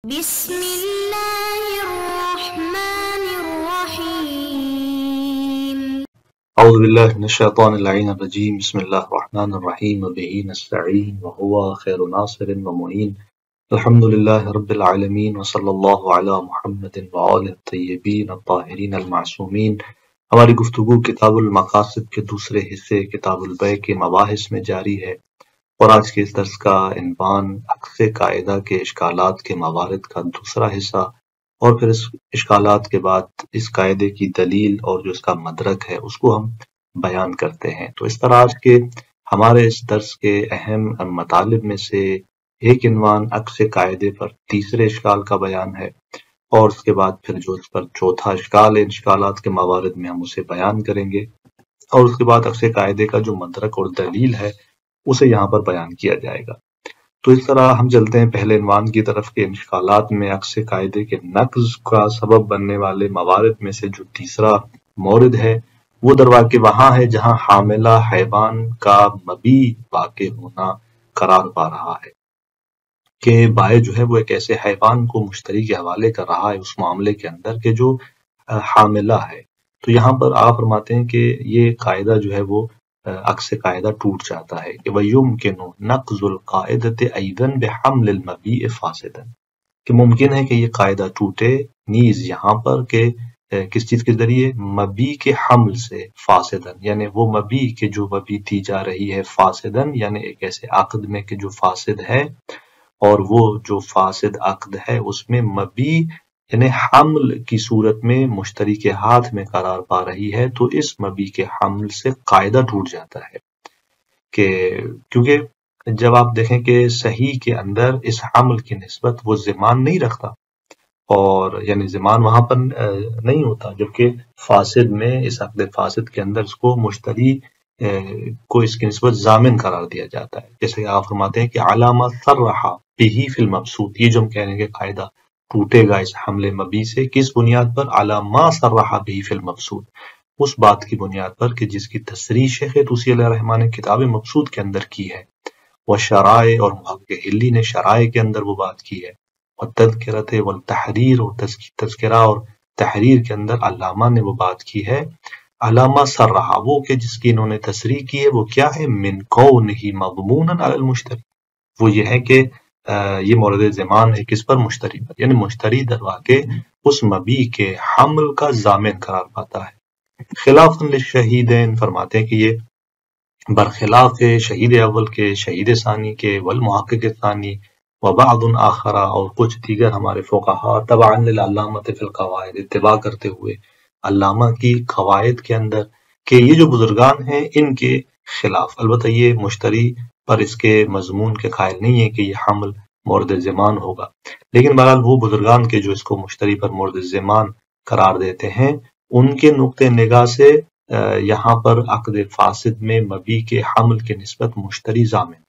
بسم اللہ الرحمن الرحیم اعوذ باللہ من الشیطان اللعین الرجیم بسم اللہ الرحمن الرحیم وبہ نستعین وہو خیر ناصر ومعین الحمدللہ رب العالمین وصلی اللہ علی محمد وآلہ الطیبین الطاہرین المعصومین۔ ہماری گفتگو کتاب المقاصد کے دوسرے حصے کتاب البیع کے مباحث میں جاری ہے، اور آج کے اس درس کا عنوان عکس قاعدہ کے اشکالات کے موارد کا دوسرا حصہ، اور پھر اس اشکالات کے بعد اس قاعدے کی دلیل اور جو اس کا مدرک ہے اس کو ہم بیان کرتے ہیں۔ تو اس طرح آج کے ہمارے اس درس کے اہم مطالب میں سے ایک عنوان عکس قاعدے پر تیسرے اشکال کا بیان ہے، اور اس کے بعد پھر جو اس پر چوتھا اشکال ہے اشکالات کے موارد میں ہم اسے بیان کریں گے، اور اس کے بعد عکس قاعدے کا جو مدرک اور دلیل ہے اسے یہاں پر بیان کیا جائے گا۔ تو اس طرح ہم چلتے ہیں پہلے عنوان کی طرف کے اشکالات میں عکس قاعدے کے نقض کا سبب بننے والے موارد میں سے جو تیسرا مورد ہے وہ درواقع وہاں ہے جہاں حاملہ حیوان کا مبیع واقع ہونا قرار پا رہا ہے، کہ بائع جو ہے وہ ایک ایسے حیوان کو مشتری کے حوالے کر رہا ہے اس معاملے کے اندر کہ جو حاملہ ہے۔ تو یہاں پر آپ فرماتے ہیں کہ یہ قاعدہ جو ہے وہ عکس قاعدہ ٹوٹ جاتا ہے کہ وَيُمْكِنُ نَقْضُ الْقَاعِدَةِ أَيْضًا بِحَمْلِ الْمَبِيعِ فَاسِدًا، کہ ممکن ہے کہ یہ قاعدہ ٹوٹے نیز یہاں پر کہ کس چیز کے ذریعے؟ مبیع کے حمل سے، فاسدن یعنی وہ مبیع کے جو مبیع دی جا رہی ہے، فاسدن یعنی ایک ایسے عقد میں کہ جو فاسد ہے، اور وہ جو فاسد عقد ہے اس میں مبیع یعنی حمل کی صورت میں مشتری کے ہاتھ میں قرار پا رہی ہے، تو اس مبیع کے حمل سے قاعدہ ٹوٹ جاتا ہے۔ کہ کیونکہ جب آپ دیکھیں کہ صحیح کے اندر اس حمل کی نسبت وہ ضمان نہیں رکھتا، اور یعنی ضمان وہاں پر نہیں ہوتا، جبکہ فاسد میں اس عقد فاسد کے اندر اس کو مشتری کو اس کی نسبت ضامن قرار دیا جاتا ہے۔ جیسے آپ فرماتے ہیں کہ علامہ صرح بہ فی المبسوط، یہ جو ہم کہہ رہے ہیں کہ قاعدہ ٹوٹے گا اس حمل مبیع سے، کس بنیاد پر؟ علامہ صرح بہ فی المبسوط، اس بات کی بنیاد پر کہ جس کی تصریح شیخ طوسی علیہ الرحمٰن نے کتاب مبسوط کے اندر کی ہے، وہ شرائع اور محقق حلی نے شرائع کے اندر وہ بات کی ہے، اور تذکرۃ والتحریر اور تذکرہ اور تحریر کے اندر علامہ نے وہ بات کی ہے۔ علامہ صرح وہ کہ جس کی انہوں نے تصریح کی ہے وہ کیا ہے؟ من کونہ مضمونا علی المشتری، وہ یہ ہے کہ یہ مورد ضمان ہے کس پر؟ مشتری پر، یعنی مشتری درواقع اس مبیع کے حمل کا ضامن قرار پاتا ہے۔ خلاف للشہیدین فرماتے ہیں کہ یہ برخلاف شہید اول کے، شہید ثانی کے، والمحقق ثانی وبعض آخر اور کچھ دیگر ہمارے فقہا تبعا للعلامۃ فی القواعد، اتباع کرتے ہوئے علامہ کی قواعد کے اندر، کہ یہ جو بزرگان ہیں ان کے خلاف، البتہ یہ مشتری پر اس کے مضمون کے قائل نہیں ہے کہ یہ حمل مورد ضمان ہوگا، لیکن بہرحال وہ بزرگان کے جو اس کو مشتری پر مورد ضمان قرار دیتے ہیں ان کے نقطۂ نگاہ سے یہاں پر عقد فاسد میں مبیع کے حمل کے نسبت مشتری ضامن۔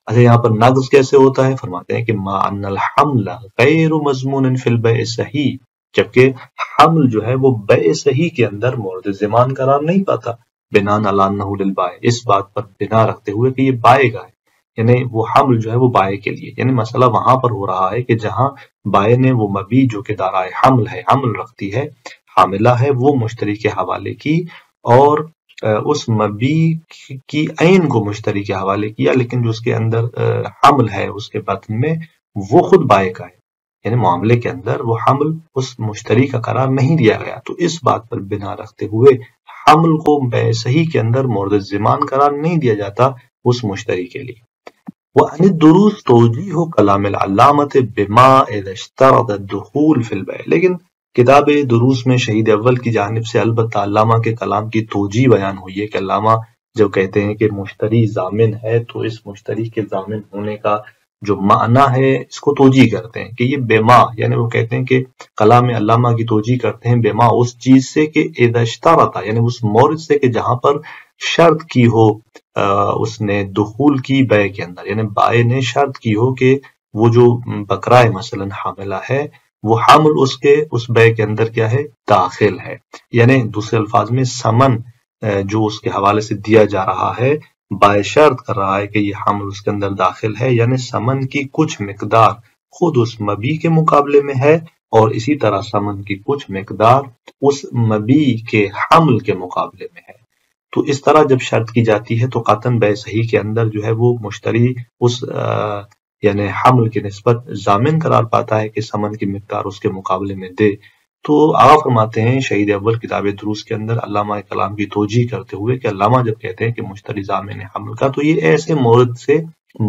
اچھا، یہاں پر نقض کیسے ہوتا ہے؟ فرماتے ہیں کہ ما ان الحمل غیر مضمون فی البیع صحیح، جبکہ حمل جو ہے وہ بیع صحیح کے اندر مورد ضمان قرار نہیں پاتا، بناء علی انہ للبائع، اس بات پر بنا رکھتے ہوئے کہ یہ بائع کا ہے، یعنی وہ حمل جو ہے وہ بائع کے لیے، یعنی مسئلہ وہاں پر ہو رہا ہے کہ جہاں بائع نے وہ مبیع جو کہ دارائے حمل ہے، حمل رکھتی ہے، حاملہ ہے، وہ مشتری کے حوالے کی، اور اس مبیع کی عین کو مشتری کے حوالے کیا، لیکن جو اس کے اندر حمل ہے اس کے بطن میں وہ خود بائع کا ہے، یعنی معاملے کے اندر وہ حمل اس مشتری کا قرار نہیں دیا گیا، تو اس بات پر بنا رکھتے ہوئے حمل کو بیع صحیح کے اندر مورد ضمان قرار نہیں دیا جاتا اس مشتری کے لیے۔ وَعَنِ الدُّرُوسِ تَوْجِیحُ کلام العلامۃ بما اذا اشترط الدخول فی البیع، لیکن کتاب دروس میں شہید اول کی جانب سے البتہ علامہ کے کلام کی توجیح بیان ہوئی ہے، کہ علامہ جب کہتے ہیں کہ مشتری ضامن ہے تو اس مشتری کے ضامن ہونے کا جو معنی ہے اس کو توجیح کرتے ہیں کہ یہ بما، یعنی وہ کہتے ہیں کہ کلام علامہ کی توجیح کرتے ہیں بما اس چیز سے کہ اذا اشترط، یعنی اس مورد سے کہ جہاں پر شرط کی ہو اس نے دخول کی بیع کے اندر، یعنی بائع نے شرط کی ہو کہ وہ جو بکرا مثلا حاملہ ہے وہ حمل اس بیع کے اندر کیا ہے؟ داخل ہے، یعنی دوسرے الفاظ میں ثمن جو اس کے حوالے سے دیا جا رہا ہے، بائع شرط کر رہا ہے کہ یہ حمل اس کے اندر داخل ہے، یعنی ثمن کی کچھ مقدار خود اس مبی کے مقابلے میں ہے، اور اسی طرح ثمن کی کچھ مقدار اس مبی کے حمل کے مقابلے میں ہے۔ تو اس طرح جب شرط کی جاتی ہے تو قطعاً بیع صحیح کے اندر جو ہے وہ مشتری اس یعنی حمل کی نسبت ضامن قرار پاتا ہے کہ ثمن کی مقدار اس کے مقابلے میں دے۔ تو آقا فرماتے ہیں شہید اول کتاب دروس کے اندر علامہ کلام کی توجیح کرتے ہوئے کہ علامہ جب کہتے ہیں کہ مشتری ضامن حمل کا، تو یہ ایسے مورد سے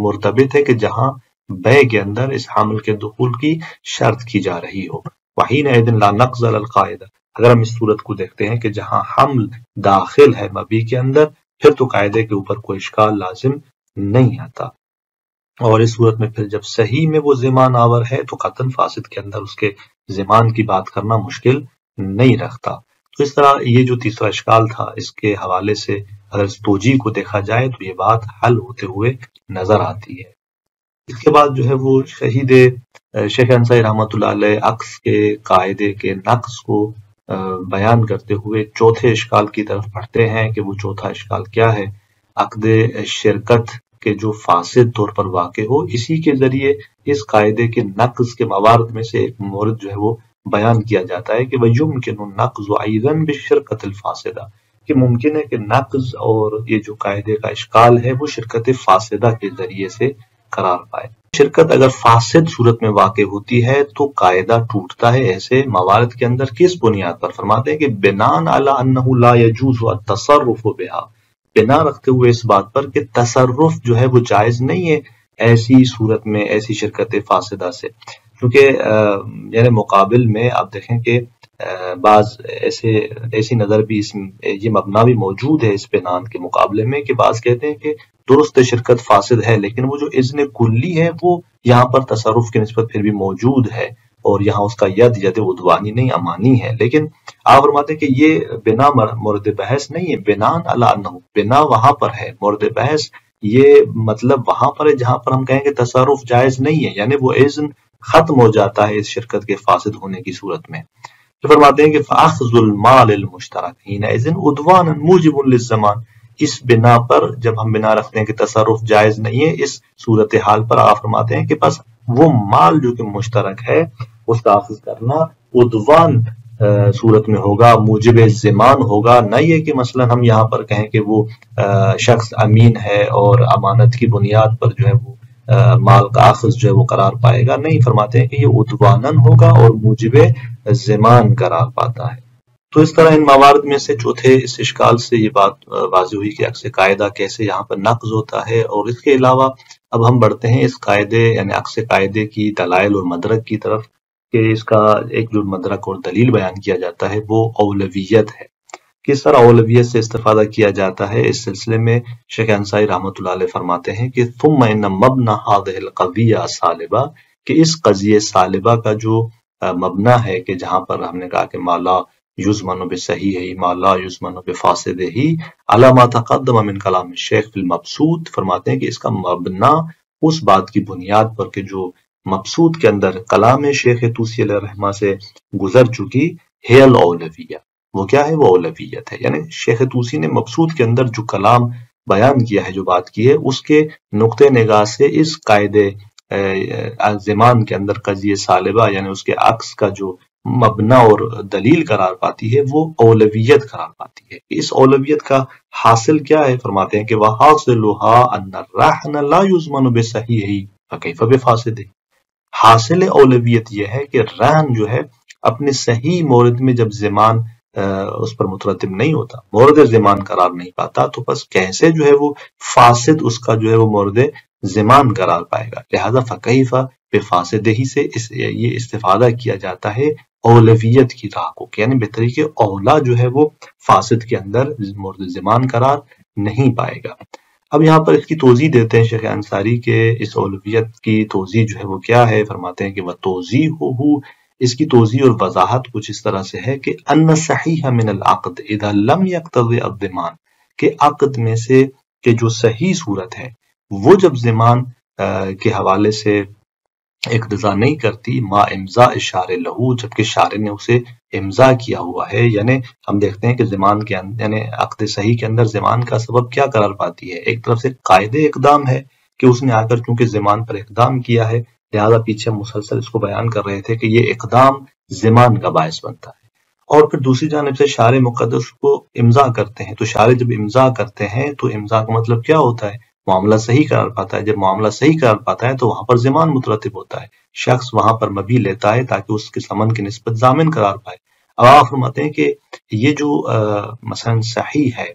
مرتبط ہے کہ جہاں بیع کے اندر اس حمل کے دخول کی شرط کی جا رہی ہو۔ وحینئذ لا نقض علی القاعدہ، اگر ہم اس صورت کو دیکھتے ہیں کہ جہاں حمل داخل ہے مبی کے اندر، پھر تو قاعدے کے اوپر کوئی اشکال لازم نہیں آتا، اور اس صورت میں پھر جب صحیح میں وہ ضمان آور ہے تو قطعاً فاسد کے اندر اس کے ضمان کی بات کرنا مشکل نہیں رکھتا۔ تو اس طرح یہ جو تیسرا اشکال تھا، اس کے حوالے سے اگر اس توجیہ کو دیکھا جائے تو یہ بات حل ہوتے ہوئے نظر آتی ہے۔ اس کے بعد جو ہے وہ شیخ انصاری رحمۃ اللہ علیہ عکس کے قاعدے کے نقص کو بیان کرتے ہوئے چوتھے اشکال کی طرف بڑھتے ہیں کہ وہ چوتھا اشکال کیا ہے۔ عقد شرکت کے جو فاسد طور پر واقع ہو، اسی کے ذریعے اس قاعدے کے نقض کے موارد میں سے ایک مورد جو ہے وہ بیان کیا جاتا ہے کہ وَيُمْكِنُ النَّقْضُ أَيْضًا بِالشِّرْكَةِ الْفَاسِدَةِ، کہ ممکن ہے کہ نقض اور یہ جو قاعدے کا اشکال ہے وہ شرکت فاسدہ کے ذریعے سے قرار پائے۔ شرکت اگر فاسد صورت میں واقع ہوتی ہے تو قاعدہ ٹوٹتا ہے ایسے موارد کے اندر کس بنیاد پر؟ فرماتے ہیں کہ بناءً علی انہ لا یجوز التصرف بہا، بنا رکھتے ہوئے اس بات پر کہ تصرف جو ہے وہ جائز نہیں ہے ایسی صورت میں، ایسی شرکت فاسدہ سے، کیونکہ یعنی مقابل میں آپ دیکھیں کہ بعض ایسی نظر بھی یہ مبنا بھی موجود ہے اس بنان کے مقابلے میں کہ بعض کہتے ہیں کہ درست شرکت فاسد ہے، لیکن وہ جو اذن کلی ہے وہ یہاں پر تصرف کی نسبت پھر بھی موجود ہے، اور یہاں اس کا ید عدوانی نہیں امانی ہے۔ لیکن آپ فرماتے ہیں کہ یہ بنا مورد بحث نہیں ہے، بناء علی انہ، بنا وہاں پر ہے، مورد بحث یہ مطلب وہاں پر ہے جہاں پر ہم کہیں کہ تصرف جائز نہیں ہے، یعنی وہ اذن ختم ہو جاتا ہے اس شرکت کے فاسد ہونے کی صورت میں۔ تو فرماتے ہیں کہ فَأَخْذُ الْمَالِ الْمُشْتَرَكِ حِينَئِذٍ عُدْوَانًا مُوجِبٌ لِلزَّمَانِ، اس بنا پر جب ہم بنا رکھتے ہیں کہ تصرف جائز نہیں ہے، اس صورتحال پر آپ فرماتے ہیں کہ بس وہ مال جو کہ مشترک ہے اس کا اخذ کرنا عدوان صورت میں ہوگا، موجب زمان ہوگا، نہ یہ کہ مثلا ہم یہاں پر کہیں کہ وہ شخص امین ہے اور امانت کی بنیاد پر جو ہے وہ مال کا اخذ جو ہے وہ قرار پائے گا، نہیں، فرماتے ہیں کہ یہ عدوانن ہوگا اور موجب زمان قرار پاتا ہے۔ تو اس طرح ان موارد میں سے چوتھے اس اشکال سے یہ بات واضح ہوئی کہ عکس قاعدہ کیسے یہاں پر نقض ہوتا ہے، اور اس کے علاوہ اب ہم بڑھتے ہیں اس قاعدے یعنی عکس قاعدے کی دلائل اور مدرک کی طرف، کہ اس کا ایک جو مدرک اور دلیل بیان کیا جاتا ہے وہ اولویت ہے۔ کس طرح اولویت سے استفادہ کیا جاتا ہے، اس سلسلے میں شیخ انصاری رحمۃ اللہ علیہ فرماتے ہیں کہ ثم ان مبنى هذه القضیہ سالبہ، کہ اس قضیہ سالبہ کا جو مبنی ہے کہ جہاں پر ہم نے کہا کہ ما لا یضمن بصحیح ما لا یضمن بفاسد ہی علی ما تقدم من کلام الشیخ فی المبسوط، فرماتے ہیں کہ اس کا مبنی اس بات کی بنیاد پر کہ جو مبسوط کے اندر کلام شیخ طوسی علیہ الرحمہ سے گزر چکی ہے الاولویہ، وہ کیا ہے؟ وہ اولویت ہے، یعنی شیخ طوسی نے مبسوط کے اندر جو کلام بیان کیا ہے، جو بات کی ہے، اس کے نقطہ نگاہ سے اس قاعدے زمان کے اندر قضیہ سالبہ یعنی اس کے عکس کا جو مبنی اور دلیل قرار پاتی ہے وہ اولویت قرار پاتی ہے۔ اس اولویت کا حاصل کیا ہے؟ فرماتے ہیں کہ وَحَاصِلُهَا أَنَّ الرَّهْنَ لَا يُضْمَنُ بِصَحِيحِهِ فَكَيْفَ بِفَاسِدِهِ، حاصل اولویت یہ ہے کہ رہن جو ہے اپنے صحیح مورد میں جب زمان اس پر مترتب نہیں ہوتا، مورد زمان قرار نہیں پاتا، تو بس کیسے جو ہے وہ فاسد اس کا جو ہے وہ مورد زمان قرار پائے گا۔ لہذا فکیف بفاسدہ سے یہ استفادہ کیا جاتا ہے اولویت کی راہ کو، یعنی بطریق اولا جو ہے وہ فاسد کے اندر مورد زمان قرار نہیں پائے گا۔ اب یہاں پر اس کی توضیح دیتے ہیں شیخ انصاری کے اس اولویت کی توضیح جو ہے وہ کیا ہے، فرماتے ہیں کہ وہ توضیحہ، اس کی توضیح اور وضاحت کچھ اس طرح سے ہے کہ ان صحیح من العقد اذا لم یقتضی الضمان، کہ عقد میں سے کہ جو صحیح صورت ہے وہ جب ضمان کے حوالے سے اقتضا نہیں کرتی، ما امضاء اشارہ لہو، جبکہ شارع نے اسے امضا کیا ہوا ہے، یعنی ہم دیکھتے ہیں کہ ضمان کے اندر یعنی عقد صحیح کے اندر ضمان کا سبب کیا قرار پاتی ہے؟ ایک طرف سے قاعدے اقدام ہے کہ اس نے آ کر چونکہ ضمان پر اقدام کیا ہے، لہذا پیچھے مسلسل اس کو بیان کر رہے تھے کہ یہ اقدام زمان کا باعث بنتا ہے. اور پھر دوسری جانب سے شارع مقدس کو امضا کرتے ہیں. تو شارع جب امضا کرتے ہیں تو امضا کا مطلب کیا ہوتا ہے؟ معاملہ صحیح قرار پاتا ہے. جب معاملہ صحیح قرار پاتا ہے تو وہاں پر زمان مترتب ہوتا ہے. شخص وہاں پر مبی لیتا ہے تاکہ اس کے ثمن کی نسبت ضامن قرار پائے. اب آپ فرماتے ہیں کہ یہ جو مثلا صحیح ہے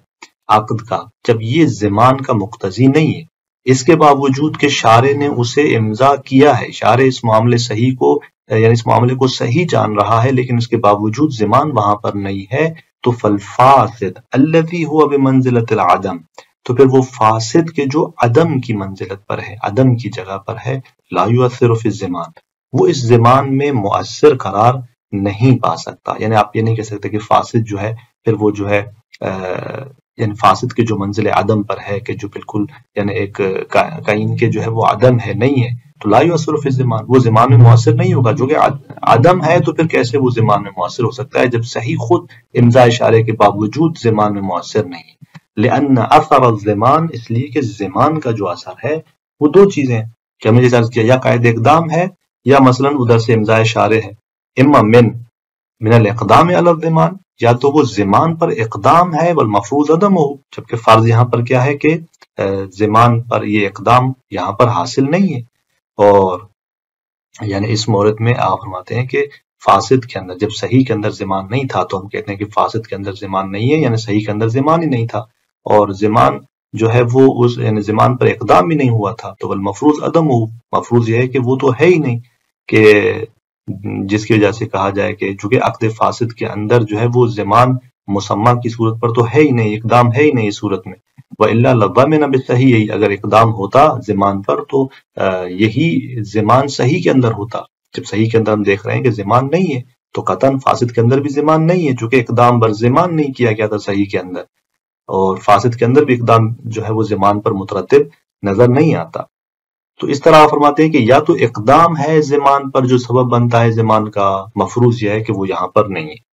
عقد کا، جب یہ زمان کا مقتضی نہیں ہے، اس کے باوجود کہ شارع نے اسے امضا کیا ہے، شارع اس معاملے صحیح کو یعنی اس معاملے کو صحیح جان رہا ہے، لیکن اس کے باوجود زمان وہاں پر نہیں ہے، تو فالفاسد الذی هو بمنزلۃ العدم، تو پھر وہ فاسد کے جو عدم کی منزلت پر ہے، عدم کی جگہ پر ہے، لا یؤثر فی الزمان، وہ اس زمان میں مؤثر قرار نہیں پا سکتا. یعنی آپ یہ نہیں کہہ سکتے کہ فاسد جو ہے پھر وہ جو ہے یعنی فاسد کے جو منزل عدم پر ہے کہ جو بالکل یعنی ایک کائن کے جو ہے وہ عدم ہے، نہیں ہے، تو لا یؤثر فی الزمان، وہ زمان میں مؤثر نہیں ہوگا. جو کہ عدم ہے تو پھر کیسے وہ زمان میں مؤثر ہو سکتا ہے جب صحیح خود امضاء شارع کے باوجود زمان میں مؤثر نہیں ہے. لأن اثر الزمان، اس لیے کہ زمان کا جو اثر ہے وہ دو چیزیں ہیں کہ ہم نے جیسے عرض کیا، یا قائد اقدام ہے یا مثلا ادھر سے امضاء شارع ہے. اما من الاقدام علی الزمان، یا تو وہ زمان پر اقدام ہے والمفروض عدم ہو، جبکہ فرض یہاں پر کیا ہے کہ زمان پر یہ اقدام یہاں پر حاصل نہیں ہے. اور یعنی اس مورد میں آپ فرماتے ہیں کہ فاسد کے اندر جب صحیح کے اندر زمان نہیں تھا تو ہم کہتے ہیں کہ فاسد کے اندر زمان نہیں ہے، یعنی صحیح کے اندر زمان ہی نہیں تھا، اور زمان جو ہے وہ اس یعنی زمان پر اقدام بھی نہیں ہوا تھا. تو والمفروض عدم ہو، مفروض یہ ہے کہ وہ تو ہے ہی نہیں، کہ جس کی وجہ سے کہا جائے کہ چونکہ عقد فاسد کے اندر جو ہے وہ زمان مسمہ کی صورت پر تو ہے ہی نہیں، اقدام ہے ہی نہیں اس صورت میں. وَإِلَّا لَضَمِنَ بِالصَّحِيحِ، اگر اقدام ہوتا زمان پر تو یہی زمان صحیح کے اندر ہوتا. جب صحیح کے اندر ہم دیکھ رہے ہیں کہ زمان نہیں ہے تو قطعاً فاسد کے اندر بھی زمان نہیں ہے، چونکہ اقدام بر زمان نہیں کیا گیا تھا صحیح کے اندر، اور فاسد کے اندر بھی اقدام جو ہے وہ زمان پر مترتب نظر نہیں آتا. تو اس طرح فرماتے ہیں کہ یا تو اقدام ہے زمان پر جو سبب بنتا ہے زمان کا، مفروض یہ ہے کہ وہ یہاں پر نہیں ہے.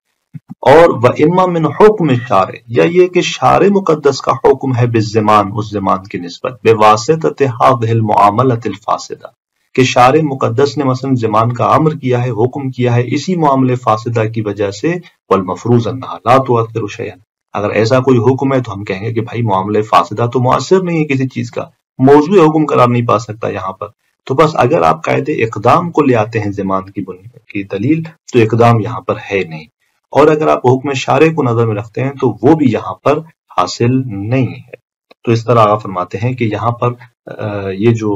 اور وَإِمَّا مِنْ حُکْمِ الشارع، یا یہ کہ شارع مقدس کا حکم ہے بالزمان، اس زمان کی نسبت، بواسطۃ هذه الْمُعَامَلَةِ الْفَاسِدَةِ، کہ شارع مقدس نے مثلا زمان کا امر کیا ہے، حکم کیا ہے اسی معاملے فاسدہ کی وجہ سے. والمفروض انها لا تؤثر شيئا، اگر ایسا کوئی حکم ہے تو ہم کہیں گے کہ بھائی معاملے فاسدہ تو مؤثر نہیں ہے کسی چیز کا، موضوع حکم قرار نہیں پا سکتا یہاں پر. تو بس اگر آپ قاعدے اقدام کو لے آتے ہیں زمان کی دلیل تو اقدام یہاں پر ہے نہیں، اور اگر آپ حکم شارع کو نظر میں رکھتے ہیں تو وہ بھی یہاں پر حاصل نہیں ہے. تو اس طرح آپ فرماتے ہیں کہ یہاں پر یہ جو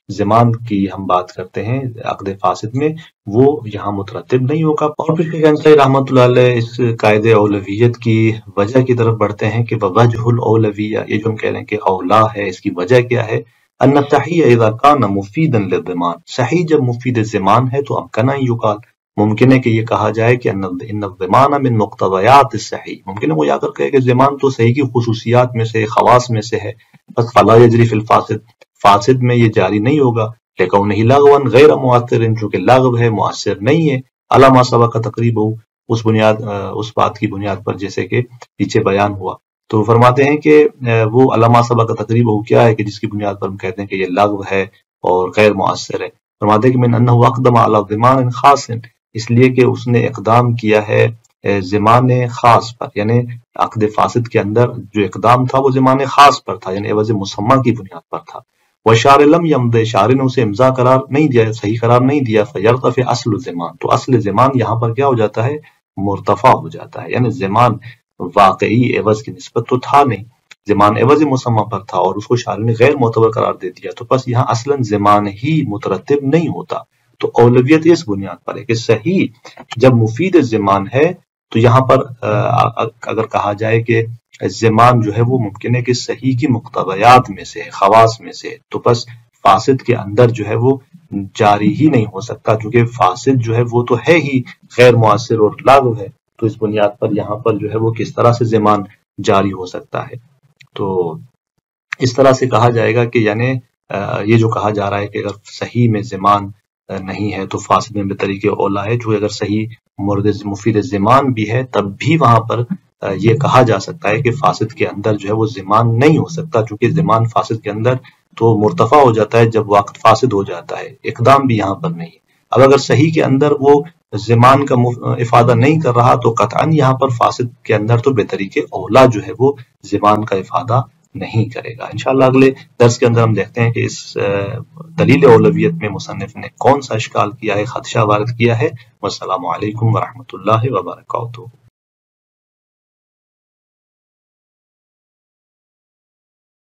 زمان کی ہم بات کرتے ہیں عقد فاسد میں وہ یہاں مترتب نہیں ہوگا. اور پھر شیخ انصاری رحمۃ اللہ علیہ اس قاعدے اولویت کی وجہ کی طرف بڑھتے ہیں کہ وجہ الاولویہ، یہ جو ہم کہہ رہے ہیں کہ اولا ہے، اس کی وجہ کیا ہے؟ ان الصحیح اذا کان مفیدا للضمان، صحیح جب مفید زمان ہے تو امکن ان یقال، ممکن ہے کہ یہ کہا جائے کہ ان الضمان من مقتضیات الصحیح، ممکن ہے وہ یا کر کہے کہ زمان تو صحیح کی خصوصیات میں سے، خواص میں سے ہے، بس فلا یجری فی الفاسد، فاسد میں یہ جاری نہیں ہوگا، لکونہ لغوا غیر مؤثر، چونکہ لغو ہے مؤثر نہیں ہے، علی ما سبق تقریبہ، اس بات کی بنیاد پر جیسے کہ پیچھے بیان ہوا. تو فرماتے ہیں کہ وہ علی ما سبق تقریبہ کیا ہے کہ جس کی بنیاد پر ہم کہتے ہیں کہ یہ لغو ہے اور غیر مؤثر ہے. فرماتے ہیں کہ من انہ اقدم علی ضمان خاص، اس لیے کہ اس نے اقدام کیا ہے زمان خاص پر، یعنی عقد فاسد کے اندر جو اقدام تھا وہ زمان خاص پر تھا، یعنی عوض مسمہ کی بنیاد پر تھا. وشارع لم یمض، شارع نے اسے امضا قرار نہیں دیا، صحیح قرار نہیں دیا. فیرتفع اصل الزمان، تو اصل زمان یہاں پر کیا ہو جاتا ہے؟ مرتفع ہو جاتا ہے. یعنی زمان واقعی عوض کی نسبت تو تھا نہیں، زمان عوض مسمہ پر تھا اور اس کو شارع نے غیر معتبر قرار دے دیا، تو بس یہاں اصلاً زمان ہی مترتب نہیں ہوتا. تو اولویت اس بنیاد پر ہے کہ صحیح جب مفید زمان ہے تو یہاں پر اگر کہا جائے کہ زمان جو ہے وہ ممکن ہے کہ صحیح کی مقتضیات میں سے، خواص میں سے، تو بس فاسد کے اندر جو ہے وہ جاری ہی نہیں ہو سکتا، کیونکہ فاسد جو ہے وہ تو ہے ہی غیر مؤثر اور لاغو ہے. تو اس بنیاد پر یہاں پر جو ہے وہ کس طرح سے زمان جاری ہو سکتا ہے. تو اس طرح سے کہا جائے گا کہ یعنی یہ جو کہا جا رہا ہے کہ اگر صحیح میں زمان نہیں ہے تو فاسد میں بطریق اولا ہے، جو اگر صحیح مفید زمان بھی ہے تب بھی وہاں پر یہ کہا جا سکتا ہے کہ فاسد کے اندر جو ہے وہ زمان نہیں ہو سکتا، چونکہ زمان فاسد کے اندر تو مرتفع ہو جاتا ہے جب وقت فاسد ہو جاتا ہے، اقدام بھی یہاں پر نہیں۔ اب اگر صحیح کے اندر وہ زمان کا افادہ نہیں کر رہا تو قطعاً یہاں پر فاسد کے اندر تو بے طریقے اولا جو ہے وہ زمان کا افادہ نہیں کرے گا۔ انشاءاللہ اگلے درس کے اندر ہم دیکھتے ہیں کہ اس دلیل اولویت میں مصنف نے کون سا اشکال کیا ہے، خدشہ وارد کیا ہے۔ والسلام علیکم ورحمۃ اللہ وبرکاتہ۔